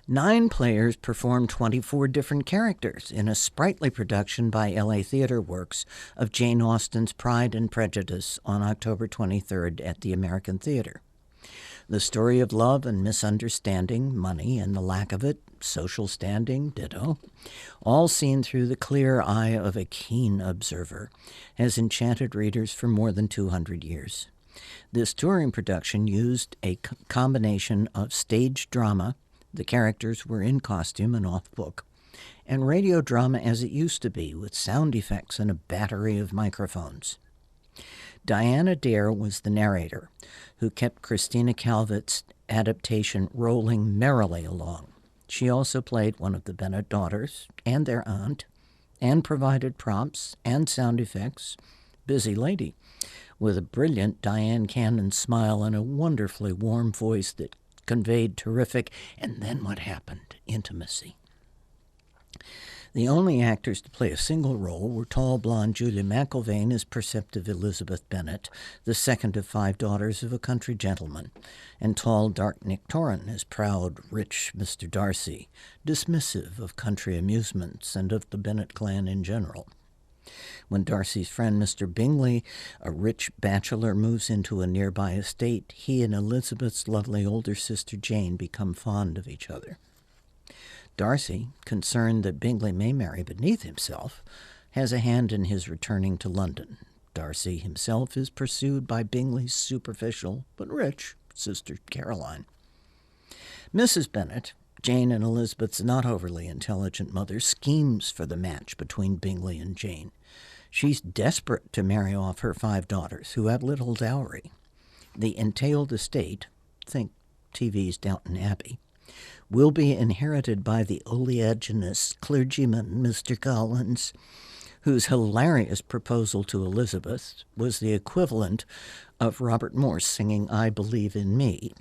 9 players performed 24 different characters in a sprightly production by LA Theater Works of Jane Austen's Pride and Prejudice on October 23rd at the American Theater. The story of love and misunderstanding, money and the lack of it, social standing, ditto, all seen through the clear eye of a keen observer, has enchanted readers for more than 200 years. This touring production used a combination of stage drama, the characters were in costume and off-book, and radio drama as it used to be, with sound effects and a battery of microphones. Diana Dare was the narrator, who kept Christina Calvett's adaptation rolling merrily along. She also played one of the Bennet daughters and their aunt, and provided props and sound effects. Busy lady, with a brilliant Diane Cannon smile and a wonderfully warm voice that conveyed terrific, and then what happened, intimacy. The only actors to play a single role were tall blonde Julia McIlvaine as perceptive Elizabeth Bennet, the second of 5 daughters of a country gentleman, and tall dark Nick Torrin as proud, rich Mr. Darcy, dismissive of country amusements and of the Bennet clan in general. When Darcy's friend Mr. Bingley, a rich bachelor, moves into a nearby estate, he and Elizabeth's lovely older sister Jane become fond of each other. Darcy, concerned that Bingley may marry beneath himself, has a hand in his returning to London. Darcy himself is pursued by Bingley's superficial but rich sister Caroline. Mrs. Bennet, Jane and Elizabeth's not overly intelligent mother, schemes for the match between Bingley and Jane. She's desperate to marry off her 5 daughters, who have little dowry. The entailed estate, think TV's Downton Abbey, will be inherited by the oleaginous clergyman Mr. Collins, whose hilarious proposal to Elizabeth was the equivalent of Robert Morse singing I Believe in Me,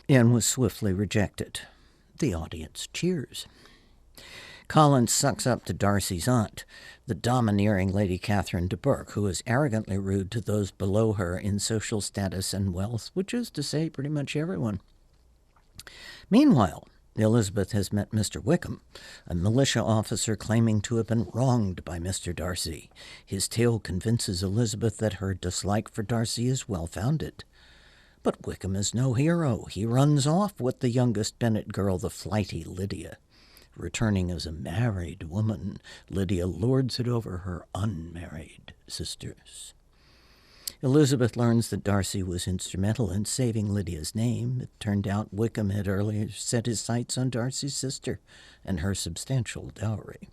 and was swiftly rejected. The audience cheers. Collins sucks up to Darcy's aunt, the domineering Lady Catherine de Bourgh, who is arrogantly rude to those below her in social status and wealth, which is to say pretty much everyone. Meanwhile, Elizabeth has met Mr. Wickham, a militia officer claiming to have been wronged by Mr. Darcy. His tale convinces Elizabeth that her dislike for Darcy is well-founded. But Wickham is no hero. He runs off with the youngest Bennet girl, the flighty Lydia. Returning as a married woman, Lydia lords it over her unmarried sisters. Elizabeth learns that Darcy was instrumental in saving Lydia's name. It turned out Wickham had earlier set his sights on Darcy's sister and her substantial dowry.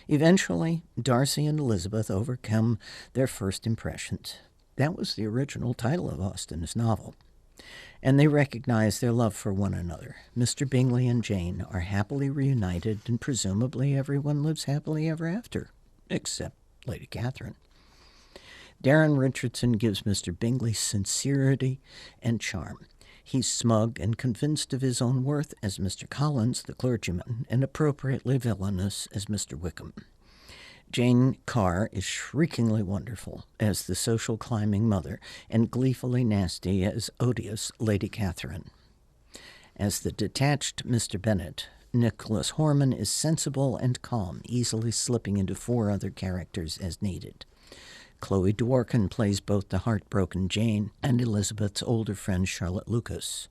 Eventually, Darcy and Elizabeth overcome their first impressions. That was the original title of Austen's novel. And they recognize their love for one another. Mr. Bingley and Jane are happily reunited, and presumably everyone lives happily ever after, except Lady Catherine. Darren Richardson gives Mr. Bingley sincerity and charm. He's smug and convinced of his own worth as Mr. Collins, the clergyman, and appropriately villainous as Mr. Wickham. Jane Carr is shriekingly wonderful as the social climbing mother, and gleefully nasty as odious Lady Catherine. As the detached Mr. Bennet, Nicholas Horman is sensible and calm, easily slipping into 4 other characters as needed. Chloe Dworkin plays both the heartbroken Jane and Elizabeth's older friend Charlotte Lucas.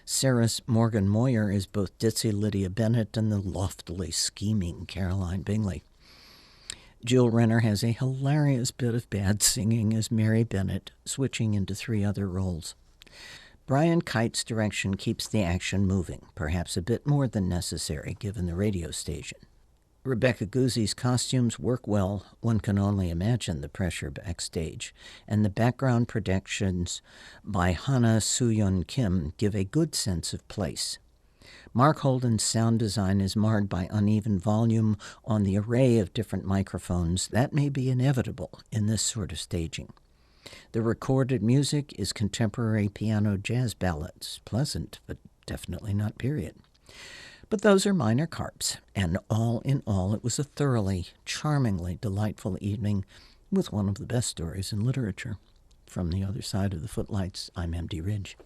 Sarah's Morgan Moyer is both ditzy Lydia Bennet and the loftily scheming Caroline Bingley. Jill Renner has a hilarious bit of bad singing as Mary Bennet, switching into 3 other roles. Brian Kite's direction keeps the action moving, perhaps a bit more than necessary given the radio station. Rebecca Guzzi's costumes work well. One can only imagine the pressure backstage, and the background productions by Hana Soo-yeon Kim give a good sense of place. Mark Holden's sound design is marred by uneven volume on the array of different microphones. That may be inevitable in this sort of staging. The recorded music is contemporary piano jazz ballads, pleasant, but definitely not period. But those are minor carps, and all in all, it was a thoroughly, charmingly delightful evening with one of the best stories in literature. From the other side of the footlights, I'm M.D. Ridge.